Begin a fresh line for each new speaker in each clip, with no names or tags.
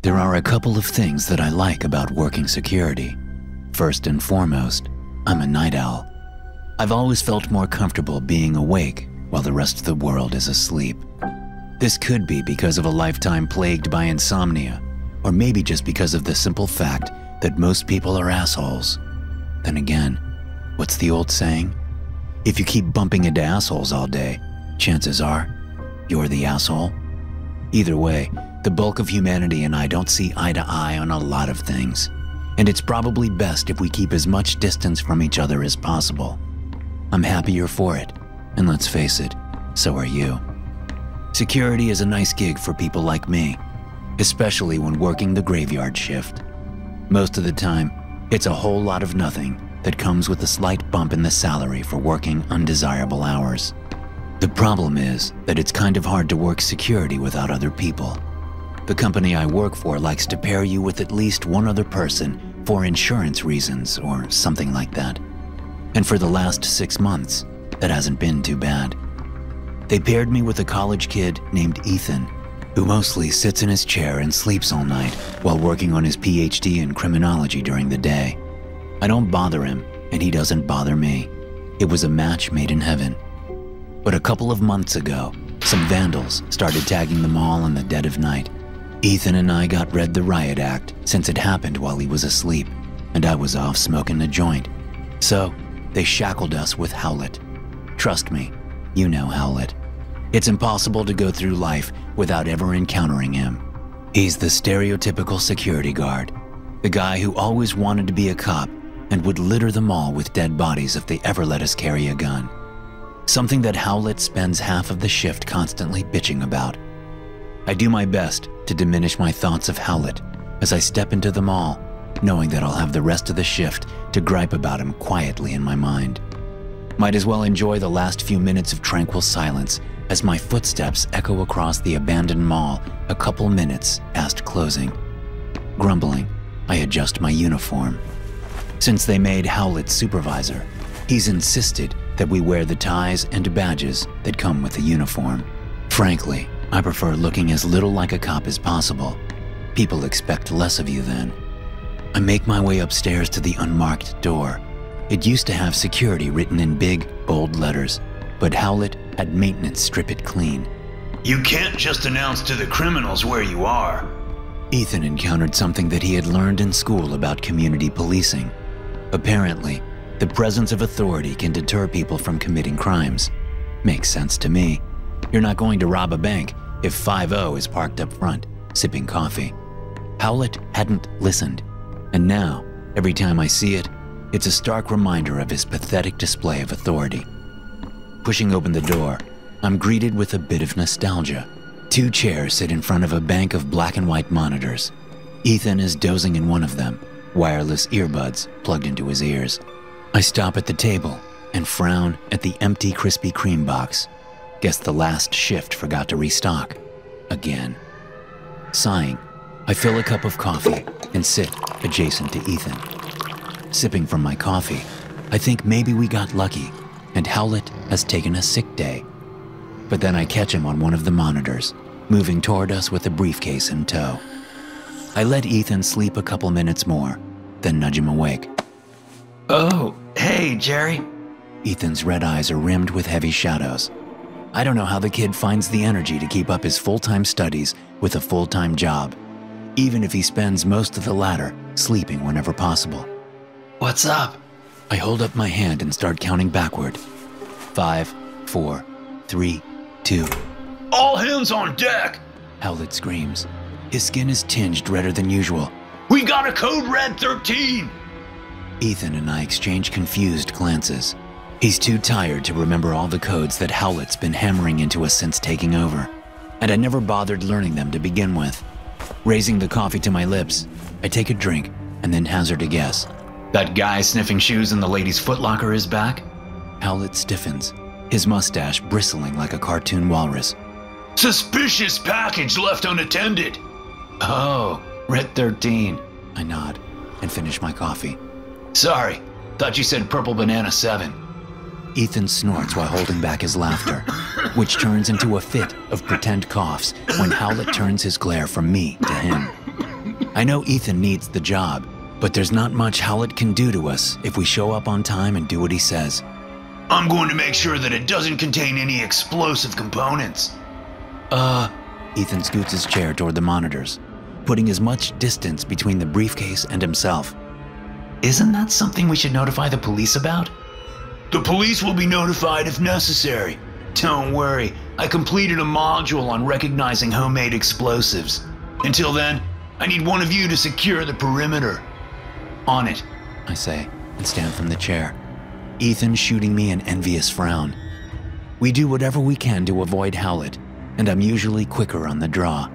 There are a couple of things that I like about working security. First and foremost, I'm a night owl. I've always felt more comfortable being awake while the rest of the world is asleep. This could be because of a lifetime plagued by insomnia, or maybe just because of the simple fact that most people are assholes. Then again, what's the old saying? If you keep bumping into assholes all day, chances are you're the asshole. Either way, the bulk of humanity and I don't see eye to eye on a lot of things, and it's probably best if we keep as much distance from each other as possible. I'm happier for it, and let's face it, so are you. Security is a nice gig for people like me, especially when working the graveyard shift. Most of the time, it's a whole lot of nothing that comes with a slight bump in the salary for working undesirable hours. The problem is that it's kind of hard to work security without other people. The company I work for likes to pair you with at least one other person for insurance reasons or something like that. And for the last 6 months, that hasn't been too bad. They paired me with a college kid named Ethan, who mostly sits in his chair and sleeps all night while working on his PhD in criminology during the day. I don't bother him, and he doesn't bother me. It was a match made in heaven. But a couple of months ago, some vandals started tagging the mall in the dead of night. Ethan and I got read the riot act since it happened while he was asleep, and I was off smoking a joint. So, they shackled us with Howlett. Trust me, you know Howlett. It's impossible to go through life without ever encountering him. He's the stereotypical security guard, the guy who always wanted to be a cop and would litter the mall with dead bodies if they ever let us carry a gun. Something that Howlett spends half of the shift constantly bitching about. I do my best to diminish my thoughts of Howlett as I step into the mall, knowing that I'll have the rest of the shift to gripe about him quietly in my mind. Might as well enjoy the last few minutes of tranquil silence as my footsteps echo across the abandoned mall a couple minutes past closing. Grumbling, I adjust my uniform. Since they made Howlett supervisor, he's insisted that we wear the ties and badges that come with the uniform. Frankly, I prefer looking as little like a cop as possible. People expect less of you then. I make my way upstairs to the unmarked door. It used to have security written in big, bold letters, but Howlett had maintenance strip it clean.
You can't just announce to the criminals where you are.
Ethan encountered something that he had learned in school about community policing. Apparently, the presence of authority can deter people from committing crimes. Makes sense to me. You're not going to rob a bank if 5-0 is parked up front, sipping coffee. Howlett hadn't listened, and now, every time I see it, it's a stark reminder of his pathetic display of authority. Pushing open the door, I'm greeted with a bit of nostalgia. 2 chairs sit in front of a bank of black and white monitors. Ethan is dozing in one of them, wireless earbuds plugged into his ears. I stop at the table and frown at the empty Krispy Kreme box. Guess the last shift forgot to restock. Again. Sighing, I fill a cup of coffee and sit adjacent to Ethan. Sipping from my coffee, I think maybe we got lucky and Howlett has taken a sick day. But then I catch him on one of the monitors, moving toward us with a briefcase in tow. I let Ethan sleep a couple minutes more, then nudge him awake.
Oh, hey, Jerry.
Ethan's red eyes are rimmed with heavy shadows. I don't know how the kid finds the energy to keep up his full-time studies with a full-time job, even if he spends most of the latter sleeping whenever possible.
What's up?
I hold up my hand and start counting backward. 5, 4, 3, 2.
All hands on deck!
Howlett screams. His skin is tinged redder than usual.
We got a code red 13!
Ethan and I exchange confused glances. He's too tired to remember all the codes that Howlett's been hammering into us since taking over, and I never bothered learning them to begin with. Raising the coffee to my lips, I take a drink and then hazard a guess.
That guy sniffing shoes in the ladies' footlocker is back?
Howlett stiffens, his mustache bristling like a cartoon walrus.
Suspicious package left unattended. Oh, red 13.
I nod and finish my coffee.
Sorry, thought you said purple banana 7.
Ethan snorts while holding back his laughter, which turns into a fit of pretend coughs when Howlett turns his glare from me to him. I know Ethan needs the job, but there's not much Howlett can do to us if we show up on time and do what he says.
I'm going to make sure that it doesn't contain any explosive components.
Ethan scoots his chair toward the monitors, putting as much distance between the briefcase and himself.
Isn't that something we should notify the police about? The police will be notified if necessary. Don't worry, I completed a module on recognizing homemade explosives. Until then, I need one of you to secure the perimeter. On it,
I say, and stand from the chair, Ethan shooting me an envious frown. We do whatever we can to avoid Howlett, and I'm usually quicker on the draw.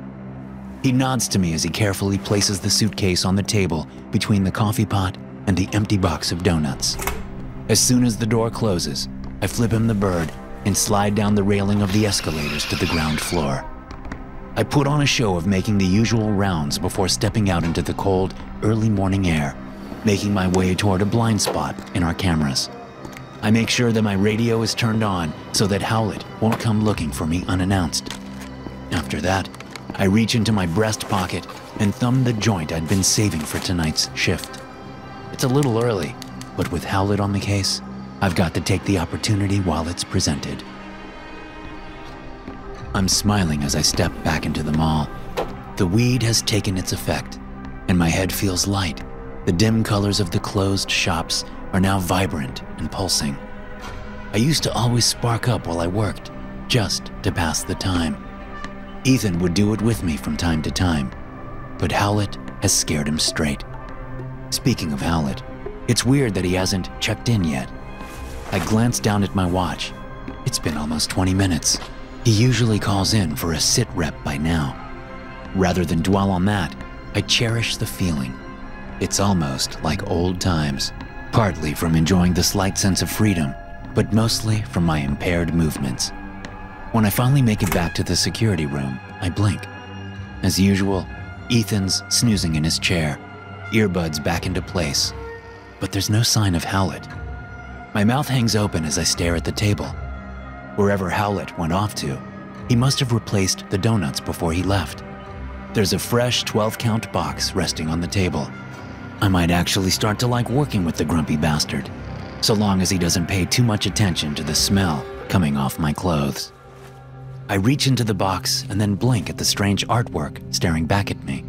He nods to me as he carefully places the suitcase on the table between the coffee pot and the empty box of donuts. As soon as the door closes, I flip him the bird and slide down the railing of the escalators to the ground floor. I put on a show of making the usual rounds before stepping out into the cold, early morning air, making my way toward a blind spot in our cameras. I make sure that my radio is turned on so that Howlett won't come looking for me unannounced. After that, I reach into my breast pocket and thumb the joint I'd been saving for tonight's shift. It's a little early, but with Howlett on the case, I've got to take the opportunity while it's presented. I'm smiling as I step back into the mall. The weed has taken its effect, and my head feels light. The dim colors of the closed shops are now vibrant and pulsing. I used to always spark up while I worked, just to pass the time. Ethan would do it with me from time to time, but Howlett has scared him straight. Speaking of Howlett, it's weird that he hasn't checked in yet. I glance down at my watch. It's been almost 20 minutes. He usually calls in for a sit rep by now. Rather than dwell on that, I cherish the feeling. It's almost like old times, partly from enjoying the slight sense of freedom, but mostly from my impaired movements. When I finally make it back to the security room, I blink. As usual, Ethan's snoozing in his chair, earbuds back into place, but there's no sign of Howlett. My mouth hangs open as I stare at the table. Wherever Howlett went off to, he must have replaced the donuts before he left. There's a fresh 12-count box resting on the table. I might actually start to like working with the grumpy bastard, so long as he doesn't pay too much attention to the smell coming off my clothes. I reach into the box and then blink at the strange artwork staring back at me.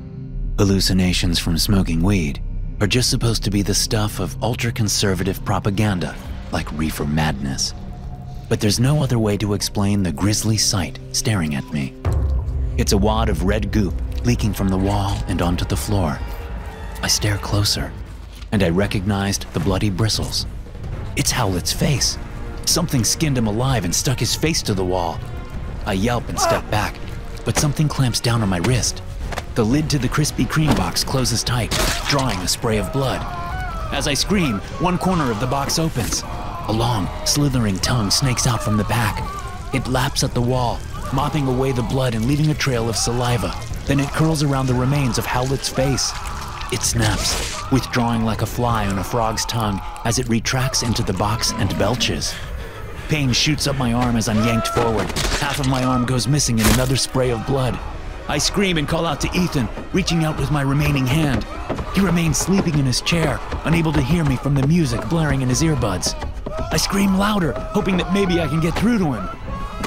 Hallucinations from smoking weed are just supposed to be the stuff of ultra-conservative propaganda like reefer madness. But there's no other way to explain the grisly sight staring at me. It's a wad of red goop leaking from the wall and onto the floor. I stare closer, and I recognized the bloody bristles. It's Howlett's face. Something skinned him alive and stuck his face to the wall. I yelp and step back, but something clamps down on my wrist. The lid to the Krispy Kreme box closes tight, drawing a spray of blood. As I scream, one corner of the box opens. A long, slithering tongue snakes out from the back. It laps at the wall, mopping away the blood and leaving a trail of saliva. Then it curls around the remains of Howlett's face. It snaps, withdrawing like a fly on a frog's tongue as it retracts into the box and belches. Pain shoots up my arm as I'm yanked forward. Half of my arm goes missing in another spray of blood. I scream and call out to Ethan, reaching out with my remaining hand. He remains sleeping in his chair, unable to hear me from the music blaring in his earbuds. I scream louder, hoping that maybe I can get through to him.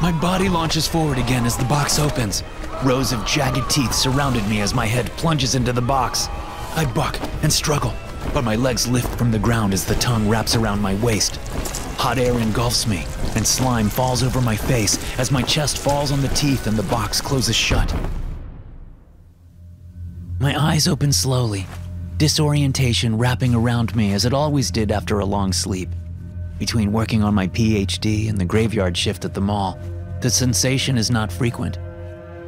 My body launches forward again as the box opens. Rows of jagged teeth surrounded me as my head plunges into the box. I buck and struggle, but my legs lift from the ground as the tongue wraps around my waist. Hot air engulfs me, and slime falls over my face as my chest falls on the teeth and the box closes shut. My eyes open slowly, disorientation wrapping around me as it always did after a long sleep. Between working on my PhD and the graveyard shift at the mall, the sensation is not frequent.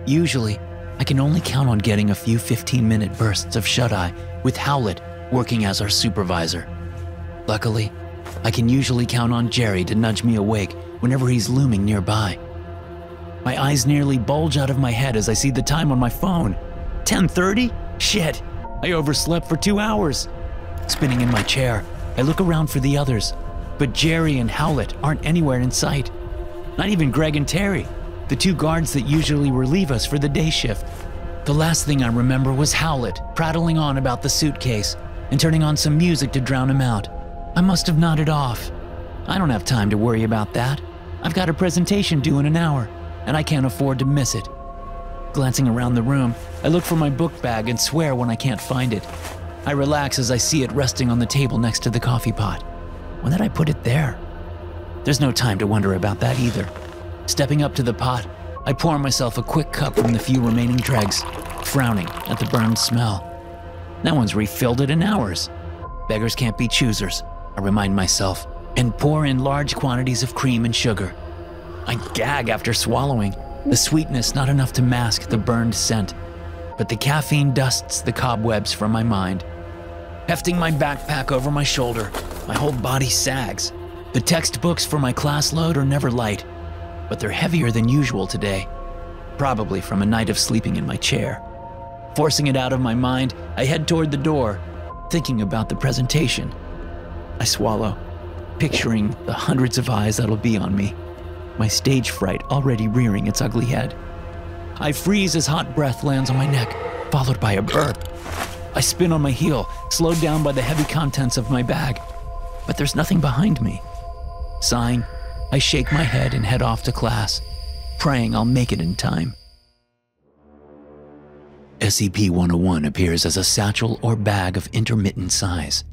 Usually, I can only count on getting a few 15-minute bursts of shut-eye with Howlett working as our supervisor. Luckily, I can usually count on Jerry to nudge me awake whenever he's looming nearby. My eyes nearly bulge out of my head as I see the time on my phone. 10:30? Shit, I overslept for 2 hours. Spinning in my chair, I look around for the others, but Jerry and Howlett aren't anywhere in sight. Not even Greg and Terry, the two guards that usually relieve us for the day shift. The last thing I remember was Howlett prattling on about the suitcase and turning on some music to drown him out. I must have nodded off. I don't have time to worry about that. I've got a presentation due in an hour, and I can't afford to miss it. Glancing around the room, I look for my book bag and swear when I can't find it. I relax as I see it resting on the table next to the coffee pot. When did I put it there? There's no time to wonder about that either. Stepping up to the pot, I pour myself a quick cup from the few remaining dregs, frowning at the burned smell. No one's refilled it in hours. Beggars can't be choosers, I remind myself, and pour in large quantities of cream and sugar. I gag after swallowing, the sweetness not enough to mask the burned scent, but the caffeine dusts the cobwebs from my mind. Hefting my backpack over my shoulder, my whole body sags. The textbooks for my class load are never light, but they're heavier than usual today, probably from a night of sleeping in my chair. Forcing it out of my mind, I head toward the door, thinking about the presentation. I swallow, picturing the hundreds of eyes that'll be on me, my stage fright already rearing its ugly head. I freeze as hot breath lands on my neck, followed by a burp. I spin on my heel, slowed down by the heavy contents of my bag, but there's nothing behind me. Sighing, I shake my head and head off to class, praying I'll make it in time. SCP-101 appears as a satchel or bag of intermittent size,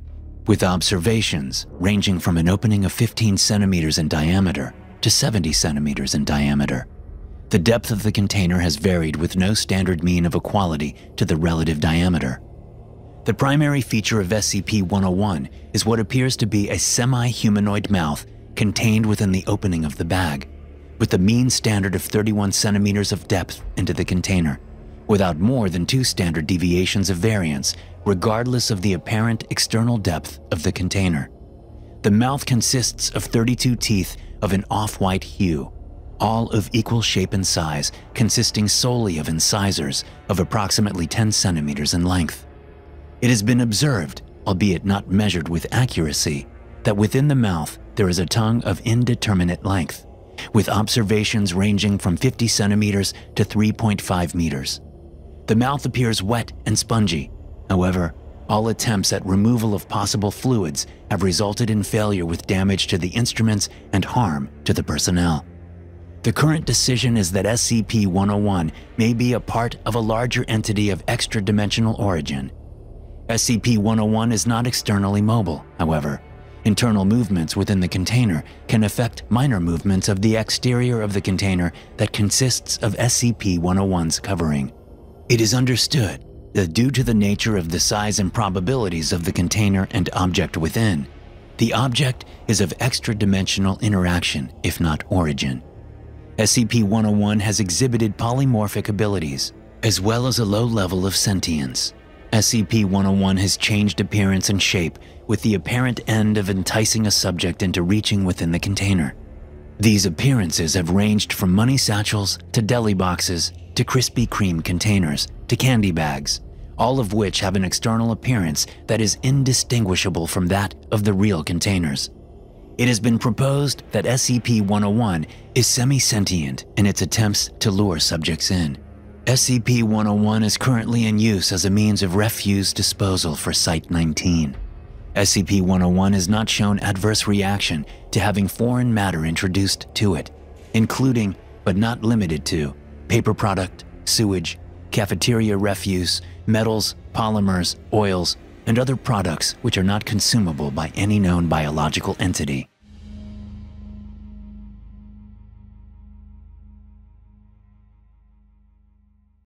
with observations ranging from an opening of 15 centimeters in diameter to 70 centimeters in diameter. The depth of the container has varied with no standard mean of equality to the relative diameter. The primary feature of SCP-101 is what appears to be a semi-humanoid mouth contained within the opening of the bag, with a mean standard of 31 centimeters of depth into the container, without more than 2 standard deviations of variance, regardless of the apparent external depth of the container. The mouth consists of 32 teeth of an off-white hue, all of equal shape and size, consisting solely of incisors of approximately 10 centimeters in length. It has been observed, albeit not measured with accuracy, that within the mouth there is a tongue of indeterminate length, with observations ranging from 50 centimeters to 3.5 meters. The mouth appears wet and spongy. However, all attempts at removal of possible fluids have resulted in failure with damage to the instruments and harm to the personnel. The current decision is that SCP-101 may be a part of a larger entity of extra-dimensional origin. SCP-101 is not externally mobile, however. Internal movements within the container can affect minor movements of the exterior of the container that consists of SCP-101's covering. It is understood that due to the nature of the size and probabilities of the container and object within, the object is of extra-dimensional interaction, if not origin. SCP-101 has exhibited polymorphic abilities, as well as a low level of sentience. SCP-101 has changed appearance and shape with the apparent end of enticing a subject into reaching within the container. These appearances have ranged from money satchels to deli boxes to Krispy Kreme containers to candy bags, all of which have an external appearance that is indistinguishable from that of the real containers. It has been proposed that SCP-101 is semi-sentient in its attempts to lure subjects in. SCP-101 is currently in use as a means of refuse disposal for Site-19. SCP-101 has not shown adverse reaction to having foreign matter introduced to it, including, but not limited to, paper product, sewage, cafeteria refuse, metals, polymers, oils, and other products which are not consumable by any known biological entity.